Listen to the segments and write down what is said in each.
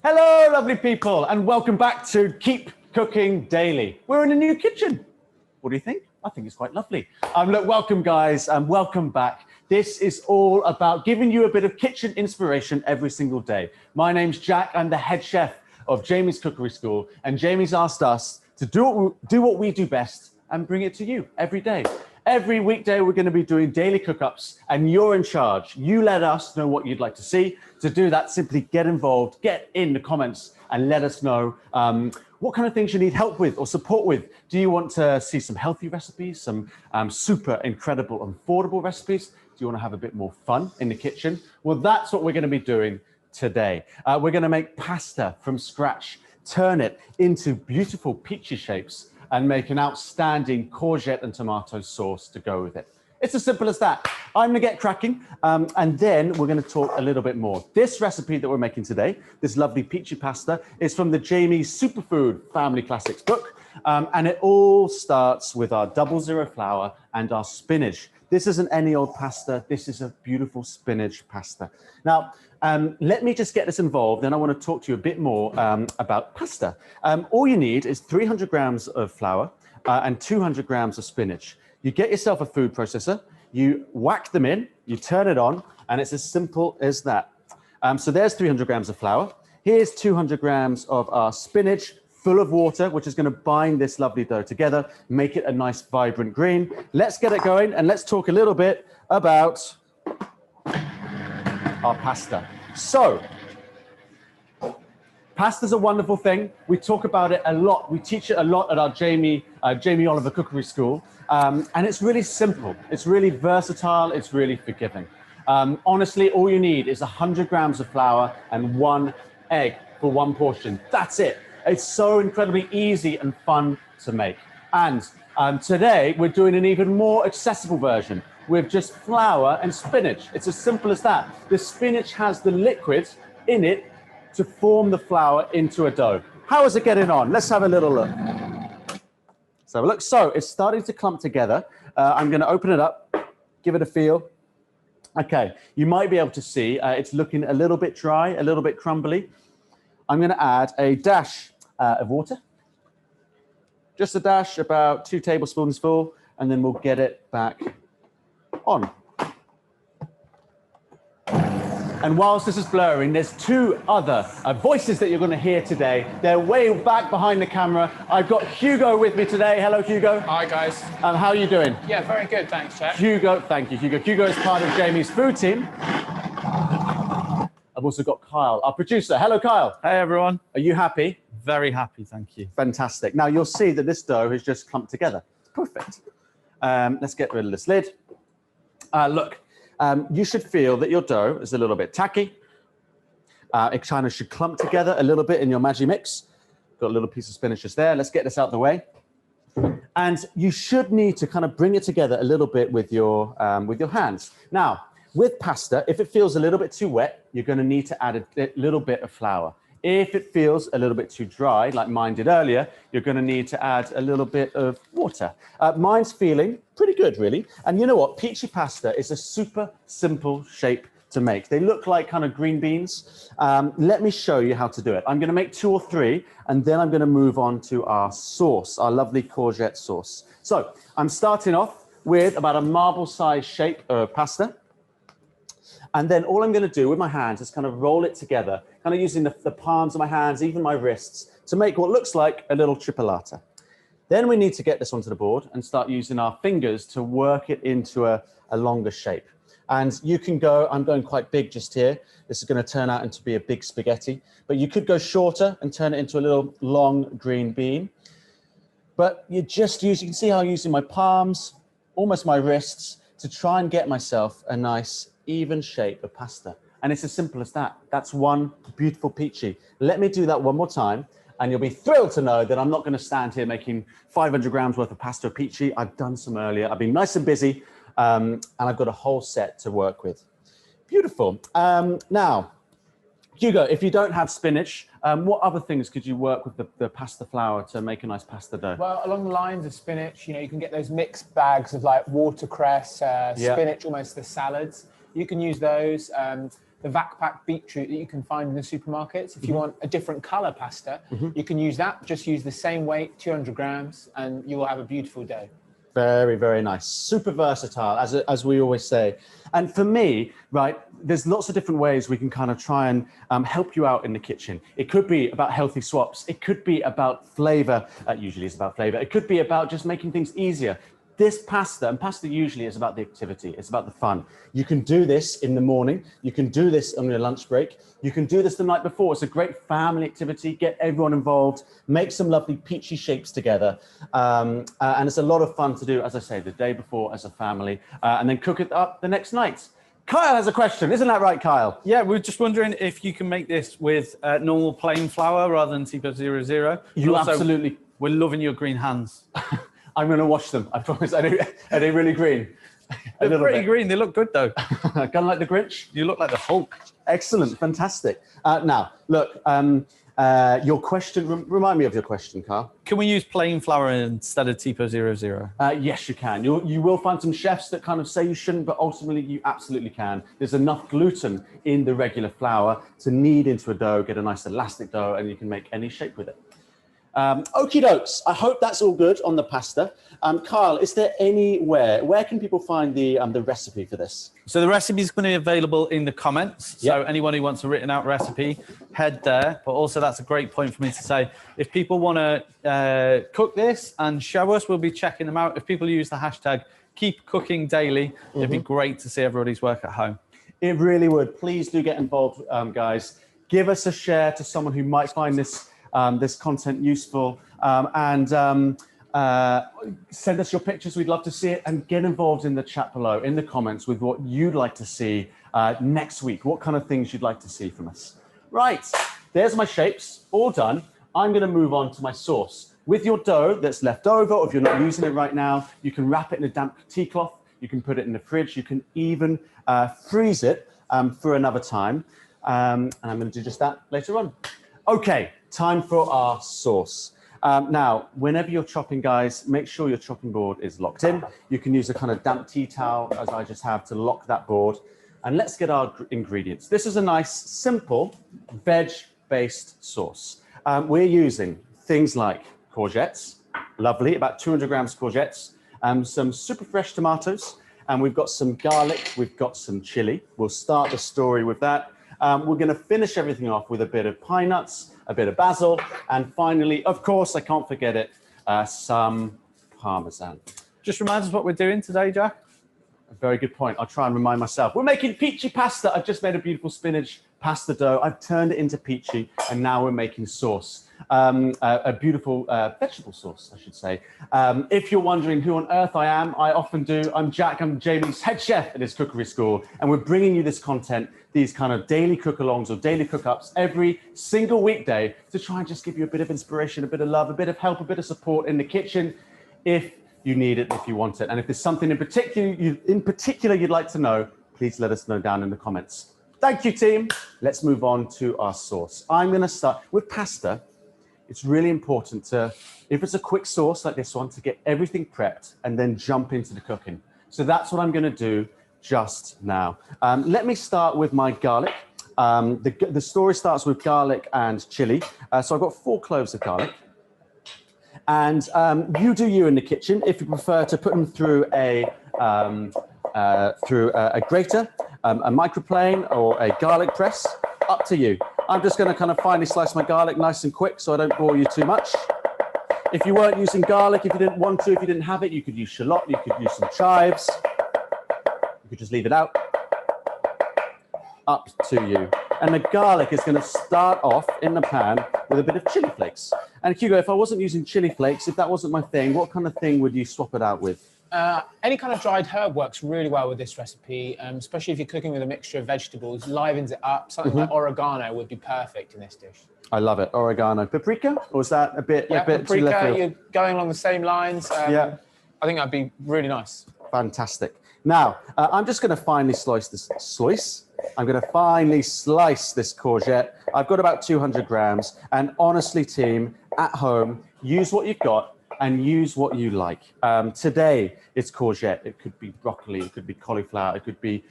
Hello, lovely people, and welcome back to Keep Cooking Daily. We're in a new kitchen. What do you think? I think it's quite lovely. Look, welcome guys, and welcome back. This is all about giving you a bit of kitchen inspiration every single day. My name's Jack. I'm the head chef of Jamie's Cookery School, and Jamie's asked us to do what we do best and bring it to you every day. Every weekday, we're going to be doing daily cook-ups, and you're in charge. You let us know what you'd like to see. To do that, simply get involved, get in the comments, and let us know what kind of things you need help with or support with. Do you want to see some healthy recipes, some super incredible and affordable recipes? Do you want to have a bit more fun in the kitchen? Well, that's what we're going to be doing today. We're going to make pasta from scratch, turn it into beautiful Pici shapes, and make an outstanding courgette and tomato sauce to go with it. It's as simple as that. I'm gonna get cracking, and then we're gonna talk a little bit more. This recipe that we're making today, this lovely Pici pasta, is from the Jamie's Superfood Family Classics book, and it all starts with our 00 flour and our spinach. This isn't any old pasta, this is a beautiful spinach pasta. Now, let me just get this involved, then I want to talk to you a bit more about pasta. All you need is 300 grams of flour and 200 grams of spinach. You get yourself a food processor, you whack them in, you turn it on, and it's as simple as that. So there's 300 grams of flour. Here's 200 grams of our spinach, full of water, which is going to bind this lovely dough together, make it a nice vibrant green. Let's get it going, and let's talk a little bit about our pasta. So, pasta's a wonderful thing. We talk about it a lot. We teach it a lot at our Jamie Oliver Cookery School. And it's really simple. It's really versatile. It's really forgiving. Honestly, all you need is 100 grams of flour and 1 egg for one portion. That's it. It's so incredibly easy and fun to make. And today, we're doing an even more accessible version with just flour and spinach. It's as simple as that. The spinach has the liquid in it to form the flour into a dough. How is it getting on? Let's have a little look. Let's have a look. So it's starting to clump together. I'm going to open it up, give it a feel. Okay, you might be able to see it's looking a little bit dry, a little bit crumbly. I'm going to add a dash of water. Just a dash, about 2 tablespoons full, and then we'll get it back on. And whilst this is blurring, there's 2 other voices that you're going to hear today. They're way back behind the camera. I've got Hugo with me today. Hello, Hugo. Hi, guys. How are you doing? Yeah, very good. Thanks, Jack. Hugo, thank you, Hugo. Hugo is part of Jamie's food team. I've also got Kyle, our producer. Hello, Kyle. Hey, everyone. Are you happy? Very happy, thank you. Fantastic. Now, you'll see that this dough has just clumped together. It's perfect. Let's get rid of this lid. Look. You should feel that your dough is a little bit tacky. It kind of should clump together a little bit in your Maggi mix. Got a little piece of spinach just there. Let's get this out of the way. And you should need to kind of bring it together a little bit with your hands. Now, with pasta, if it feels a little bit too wet, you're going to need to add a little bit of flour. If it feels a little bit too dry, like mine did earlier, you're going to need to add a little bit of water. Mine's feeling pretty good, really. And you know what? Pici pasta is a super simple shape to make. They look like kind of green beans. Let me show you how to do it. I'm going to make 2 or 3, and then I'm going to move on to our sauce, our lovely courgette sauce. So I'm starting off with about a marble-sized shape of pasta. And then all I'm going to do with my hands is kind of roll it together, kind of using the palms of my hands, even my wrists, to make what looks like a little chipolata. Then we need to get this onto the board and start using our fingers to work it into a longer shape. And you can go, I'm going quite big just here. This is going to turn out into be a big spaghetti. But you could go shorter and turn it into a little long green bean. But you can see how I'm using my palms, almost my wrists, to try and get myself a nice even shape of pasta. And it's as simple as that. That's one beautiful Pici. Let me do that one more time, and you'll be thrilled to know that I'm not going to stand here making 500 grams worth of pasta Pici. I've done some earlier. I've been nice and busy, and I've got a whole set to work with. Beautiful. Now, Hugo, if you don't have spinach, what other things could you work with the pasta flour to make a nice pasta dough? Well, along the lines of spinach, you can get those mixed bags of like watercress, spinach, almost the salads. You can use those. the vac-pack beetroot that you can find in the supermarkets. If you want a different color pasta, you can use that. Just use the same weight, 200 grams, and you will have a beautiful dough. Very, very nice. Super versatile, as we always say. And for me, right, there's lots of different ways we can kind of try and help you out in the kitchen. It could be about healthy swaps. It could be about flavor. Usually it's about flavor. It could be about just making things easier. This pasta, and pasta usually is about the activity. It's about the fun. You can do this in the morning. You can do this on your lunch break. You can do this the night before. It's a great family activity. Get everyone involved. Make some lovely peachy shapes together. And it's a lot of fun to do, as I say, the day before as a family, and then cook it up the next night. Kyle has a question. Isn't that right, Kyle? Yeah, we're just wondering if you can make this with normal plain flour rather than Tipo 00. You absolutely. We're loving your green hands. I'm going to wash them. I promise. Are they really green? They're pretty green. They look good, though. Kind of like the Grinch? You look like the Hulk. Excellent. Fantastic. Now, look, your question, remind me of your question, Carl. Can we use plain flour instead of Tipo 00? Yes, you can. You will find some chefs that kind of say you shouldn't, but ultimately you absolutely can. There's enough gluten in the regular flour to knead into a dough, get a nice elastic dough, and you can make any shape with it. Okie dokes. I hope that's all good on the pasta. Carl, is there where can people find the recipe for this? So the recipe is going to be available in the comments. So anyone who wants a written out recipe, head there. But also that's a great point for me to say, if people want to cook this and show us, we'll be checking them out. If people use the hashtag keep cooking daily, it'd be great to see everybody's work at home. It really would. Please do get involved, guys. Give us a share to someone who might find this content useful, and send us your pictures. We'd love to see it, and get involved in the chat below in the comments with what you'd like to see next week, what kind of things you'd like to see from us. Right, there's my shapes all done. I'm going to move on to my sauce. With your dough that's left over, or if you're not using it right now, you can wrap it in a damp tea cloth. You can put it in the fridge. You can even freeze it for another time, and I'm going to do just that later on. Okay, time for our sauce. Now, whenever you're chopping, guys, make sure your chopping board is locked in. You can use a kind of damp tea towel, as I just have, to lock that board. And let's get our ingredients. This is a nice, simple, veg-based sauce. We're using things like courgettes, lovely, about 200 grams courgettes, some super fresh tomatoes, and we've got some garlic, we've got some chili. We'll start the story with that. We're going to finish everything off with a bit of pine nuts, a bit of basil, and finally, of course, I can't forget it, some Parmesan. Just remind us what we're doing today, Jack. A very good point. I'll try and remind myself. We're making Pici pasta. I've just made a beautiful spinach pasta dough. I've turned it into Pici, and now we're making sauce. A beautiful vegetable sauce, I should say. If you're wondering who on earth I am, I often do. I'm Jack. I'm Jamie's head chef at his cookery school, and we're bringing you this content, these kind of daily cook-alongs or daily cook-ups every single weekday to try and just give you a bit of inspiration, a bit of love, a bit of help, a bit of support in the kitchen if you need it, if you want it. And if there's something in particular you'd like to know, please let us know down in the comments. Thank you, team. Let's move on to our sauce. I'm going to start with pasta. It's really important to, if it's a quick sauce like this one, to get everything prepped and then jump into the cooking. So that's what I'm going to do just now. Let me start with my garlic. The story starts with garlic and chili. So I've got 4 cloves of garlic. And you do you in the kitchen. If you prefer to put them through a grater, a microplane, or a garlic press, up to you. I'm just going to kind of finely slice my garlic nice and quick so I don't bore you too much. If you weren't using garlic, if you didn't want to, if you didn't have it, you could use shallot, you could use some chives. You could just leave it out. Up to you. And the garlic is going to start off in the pan with a bit of chili flakes. And Hugo, if I wasn't using chili flakes, if that wasn't my thing, what kind of thing would you swap it out with? Any kind of dried herb works really well with this recipe, especially if you're cooking with a mixture of vegetables, livens it up. Something like oregano would be perfect in this dish. I love it. Oregano. Paprika? Or is that a bit, yeah, a bit paprika, too left field? you're going along the same lines. Yeah. I think that'd be really nice. Fantastic. Now, I'm just going to finely slice this I'm going to finely slice this courgette. I've got about 200 grams. And honestly, team, at home, use what you've got. and use what you like. Today, it's courgette. It could be broccoli. It could be cauliflower. It could be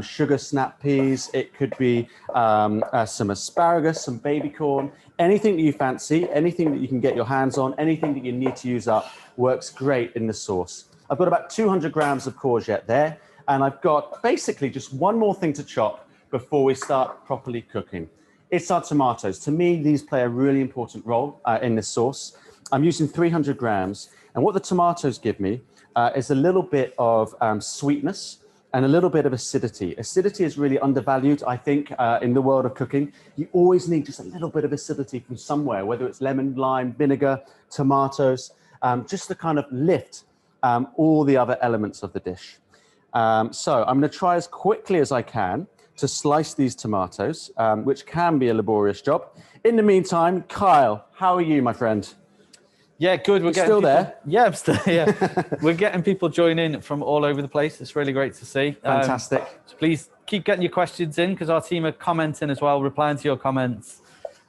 sugar snap peas. It could be some asparagus, some baby corn. Anything that you fancy, anything that you can get your hands on, anything that you need to use up works great in the sauce. I've got about 200 grams of courgette there, and I've got basically just one more thing to chop before we start properly cooking. It's our tomatoes. To me, these play a really important role in this sauce. I'm using 300 grams, and what the tomatoes give me is a little bit of sweetness and a little bit of acidity. Acidity is really undervalued, I think, in the world of cooking. You always need just a little bit of acidity from somewhere, whether it's lemon, lime, vinegar, tomatoes, just to kind of lift all the other elements of the dish. So I'm going to try as quickly as I can to slice these tomatoes, which can be a laborious job. In the meantime, Kyle, how are you, my friend? Yeah, good. We're still there? Yeah, I'm still here. We're getting people joining from all over the place. It's really great to see. Fantastic. So please keep getting your questions in, because our team are commenting as well, replying to your comments,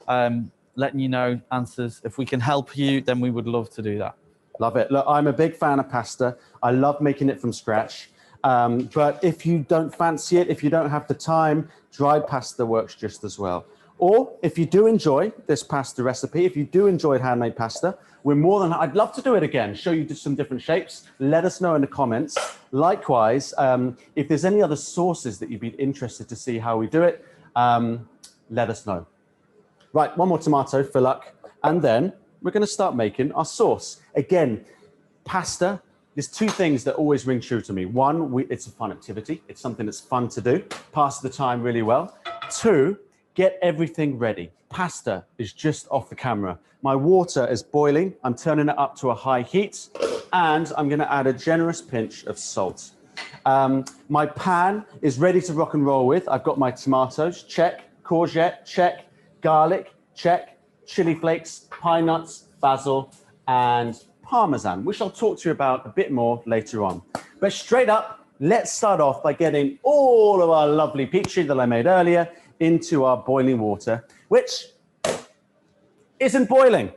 letting you know answers. If we can help you, then we would love to do that. Love it. Look, I'm a big fan of pasta. I love making it from scratch. But if you don't fancy it, if you don't have the time, dried pasta works just as well. Or if you do enjoy this pasta recipe, if you do enjoy handmade pasta, I'd love to do it again, show you some different shapes. Let us know in the comments. Likewise, if there's any other sauces that you'd be interested to see how we do it, let us know. Right, one more tomato for luck. And then we're going to start making our sauce. Again, pasta, there's two things that always ring true to me. One, it's a fun activity. It's something that's fun to do, pass the time really well. Two, get everything ready. Pasta is just off the camera. My water is boiling. I'm turning it up to a high heat, and I'm going to add a generous pinch of salt. My pan is ready to rock and roll with. I've got my tomatoes, check. Courgette, check. Garlic, check. Chili flakes, pine nuts, basil, and Parmesan, which I'll talk to you about a bit more later on. But straight up, let's start off by getting all of our lovely Pici that I made earlier into our boiling water, which isn't boiling.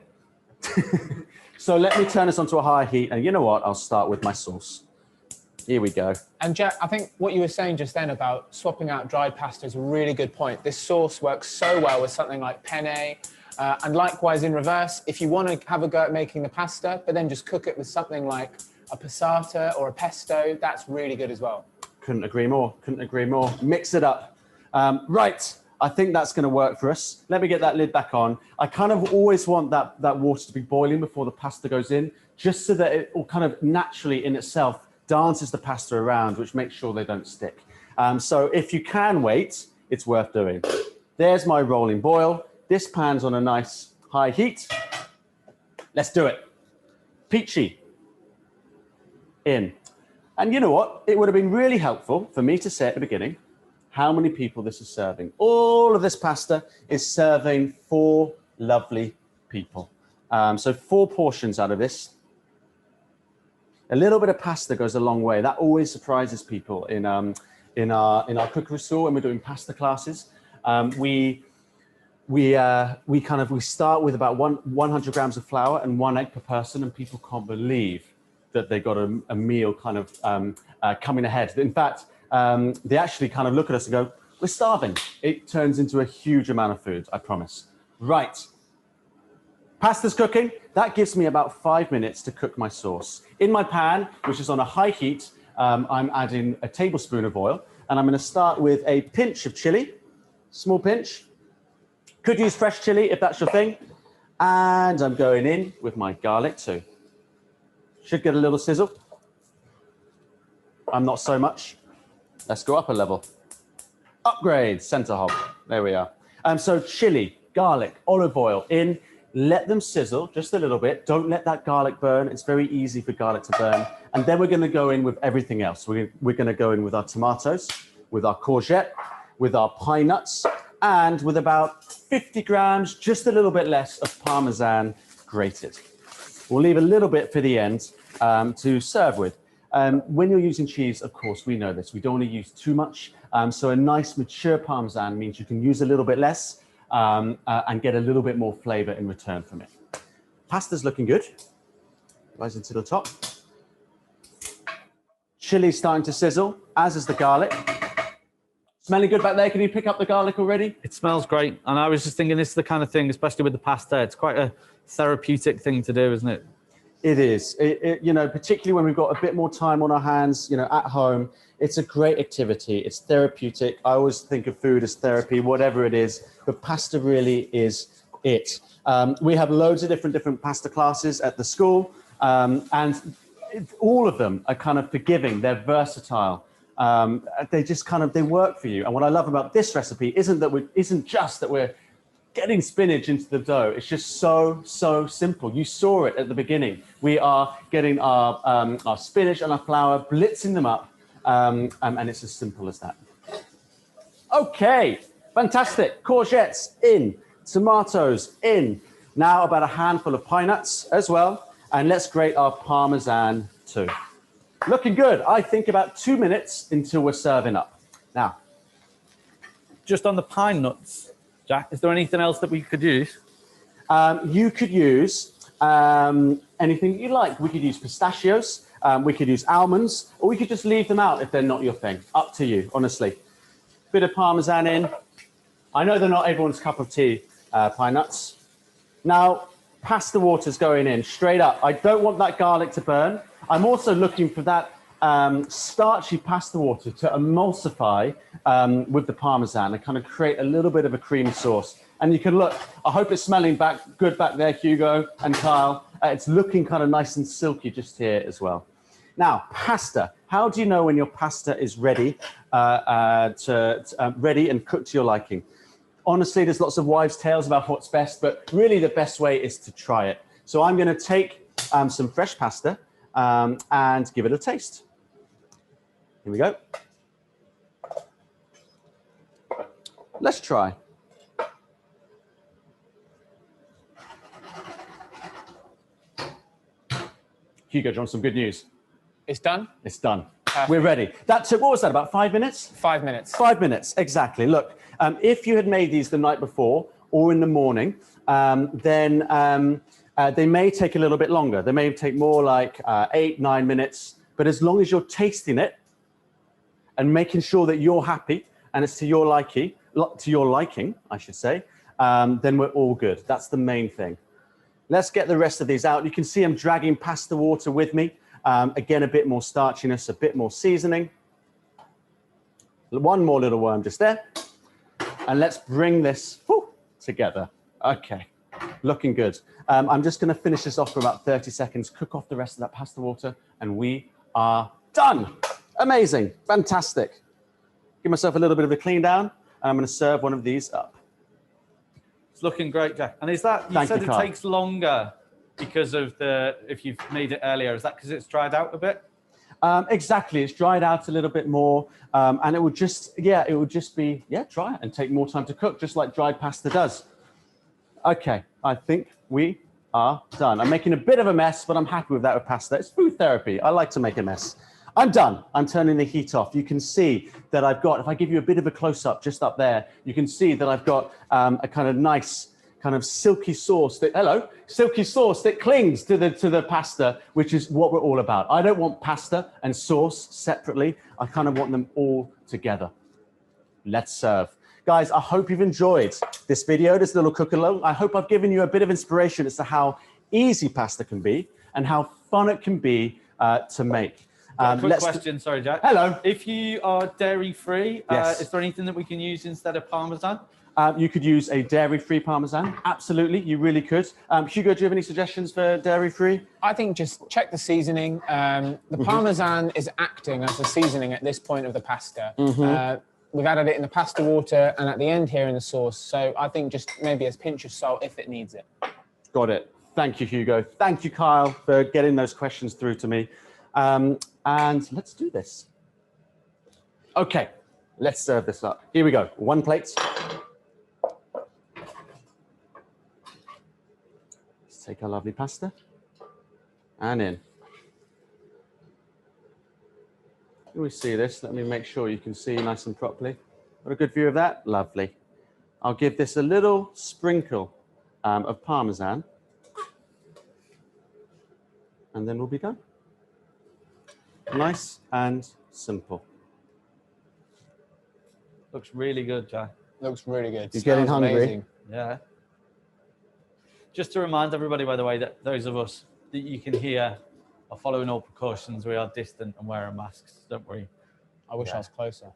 So let me turn this onto a high heat, and you know what? I'll start with my sauce. Here we go. And Jack, I think what you were saying just then about swapping out dried pasta is a really good point. This sauce works so well with something like penne, and likewise in reverse, if you want to have a go at making the pasta, but then just cook it with something like a passata or a pesto, that's really good as well. Couldn't agree more, couldn't agree more. Mix it up. Right, I think that's going to work for us. Let me get that lid back on. I kind of always want that water to be boiling before the pasta goes in, just so that it all kind of naturally in itself dances the pasta around, which makes sure they don't stick. So if you can wait, it's worth doing. There's my rolling boil. This pan's on a nice high heat. Let's do it. Pici in. And you know what? It would have been really helpful for me to say at the beginning how many people this is serving. All of this pasta is serving 4 lovely people. So 4 portions out of this. A little bit of pasta goes a long way. That always surprises people in our cookery school when we're doing pasta classes. We start with about 100 grams of flour and 1 egg per person, and people can't believe that they got a meal kind of coming ahead. In fact, they actually kind of look at us and go, "We're starving." It turns into a huge amount of food, I promise. Right. Pasta's cooking. That gives me about 5 minutes to cook my sauce. In my pan, which is on a high heat, I'm adding a tablespoon of oil, and I'm going to start with a pinch of chili, small pinch. Could use fresh chili if that's your thing. And I'm going in with my garlic too. Should get a little sizzle. I'm not so much. Let's go up a level. Upgrade, center hob. There we are. So chili, garlic, olive oil in. Let them sizzle just a little bit. Don't let that garlic burn. It's very easy for garlic to burn. And then we're going to go in with everything else. We're going to go in with our tomatoes, with our courgette, with our pine nuts, and with about 50 grams, just a little bit less of Parmesan grated. We'll leave a little bit for the end to serve with. When you're using cheese, of course, we know this. We don't want to use too much. So a nice mature Parmesan means you can use a little bit less and get a little bit more flavor in return from it. Pasta's looking good. Rising to the top. Chili's starting to sizzle, as is the garlic. Smelling good back there. Can you pick up the garlic already? It smells great. And I was just thinking this is the kind of thing, especially with the pasta, it's quite a therapeutic thing to do, isn't it? It is. You know, particularly when we've got a bit more time on our hands, you know, at home, it's a great activity. It's therapeutic. I always think of food as therapy, whatever it is, but pasta really is it. We have loads of different pasta classes at the school, and all of them are kind of forgiving. They're versatile. They just kind of, they work for you. And what I love about this recipe isn't just that we're getting spinach into the dough. It's just so simple. You saw it at the beginning. We are getting our spinach and our flour, blitzing them up, and it's as simple as that. Okay, fantastic. Courgettes in, tomatoes in. Now about a handful of pine nuts as well. And let's grate our Parmesan too. Looking good. I think about 2 minutes until we're serving up. Now, Just on the pine nuts, Jack, is there anything else that we could use? you could use anything you like. We could use pistachios, we could use almonds, or we could just leave them out if they're not your thing. Up to you, honestly. Bit of Parmesan in. I know they're not everyone's cup of tea, pine nuts. Now, pasta water's going in straight up. I don't want that garlic to burn. I'm also looking for that starchy pasta water to emulsify with the Parmesan and kind of create a little bit of a creamy sauce. And you can look, I hope it's smelling good back there, Hugo and Kyle. It's looking kind of nice and silky just here as well. Now, pasta. How do you know when your pasta is ready, ready and cooked to your liking? Honestly, there's lots of wives' tales about what's best, but really the best way is to try it. So I'm going to take some fresh pasta and give it a taste. Here we go. Let's try. Hugo, do you want some good news? It's done? It's done. Perfect. We're ready. That took, what was that, about 5 minutes? 5 minutes. 5 minutes, exactly. Look, if you had made these the night before or in the morning, then they may take a little bit longer. They may take more like 8, 9 minutes. But as long as you're tasting it and making sure that you're happy and it's to your liking, I should say, then we're all good. That's the main thing. Let's get the rest of these out. You can see I'm dragging pasta water with me. Again, a bit more starchiness, a bit more seasoning. One more little worm just there. And let's bring this together. Okay, looking good. I'm just going to finish this off for about 30 seconds, cook off the rest of that pasta water, and we are done. Amazing, fantastic. Give myself a little bit of a clean down, and I'm going to serve one of these up. It's looking great, Jack. And is that, you said it takes longer because of if you've made it earlier, is that because it's dried out a bit? Exactly, it's dried out a little bit more, and it would just be dry it and take more time to cook, just like dried pasta does. Okay, I think we are done. I'm making a bit of a mess, but I'm happy with that with pasta. It's food therapy. I like to make a mess. I'm done. I'm turning the heat off. You can see that I've got, if I give you a bit of a close-up just up there, you can see that I've got a kind of nice, kind of silky sauce that clings to the pasta, which is what we're all about. I don't want pasta and sauce separately. I kind of want them all together. Let's serve. Guys, I hope you've enjoyed this video, this little cook-along. I hope I've given you a bit of inspiration as to how easy pasta can be and how fun it can be to make. Quick question, sorry, Jack. Hello. If you are dairy-free, yes. Is there anything that we can use instead of Parmesan? You could use a dairy-free Parmesan. Absolutely, you really could. Hugo, do you have any suggestions for dairy-free? I think just check the seasoning. The Parmesan is acting as the seasoning at this point of the pasta. We've added it in the pasta water and at the end here in the sauce. So I think just maybe a pinch of salt if it needs it. Got it. Thank you, Hugo. Thank you, Kyle, for getting those questions through to me. And let's do this. Okay, let's serve this up. Here we go. 1 plate. Let's take our lovely pasta and in. Can we see this? Let me make sure you can see nice and properly. Got a good view of that? Lovely. I'll give this a little sprinkle of Parmesan. and then we'll be done. Nice and simple. Looks really good, Jack. Looks really good. You're getting Smells hungry. amazing. Yeah. Just to remind everybody, by the way, that those of us that you can hear are following all precautions. We are distant and wearing masks. Don't worry. I wish I was closer.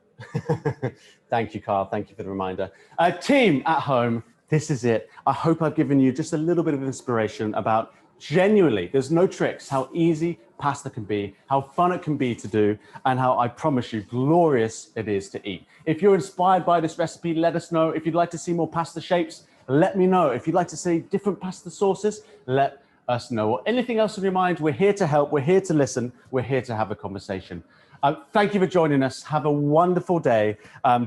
Thank you, Carl. Thank you for the reminder. Team at home, this is it. I hope I've given you just a little bit of inspiration about genuinely, there's no tricks, how easy pasta can be, how fun it can be to do, and how I promise you, glorious it is to eat. If you're inspired by this recipe, let us know. If you'd like to see more pasta shapes, let me know. If you'd like to see different pasta sauces, let us know. Or anything else on your mind, we're here to help. We're here to listen. We're here to have a conversation. Thank you for joining us. Have a wonderful day.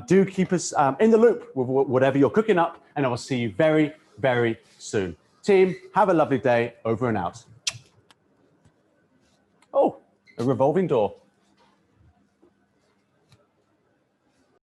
Do keep us in the loop with whatever you're cooking up, and I will see you very, very soon. Team, have a lovely day. Over and out. Oh, a revolving door.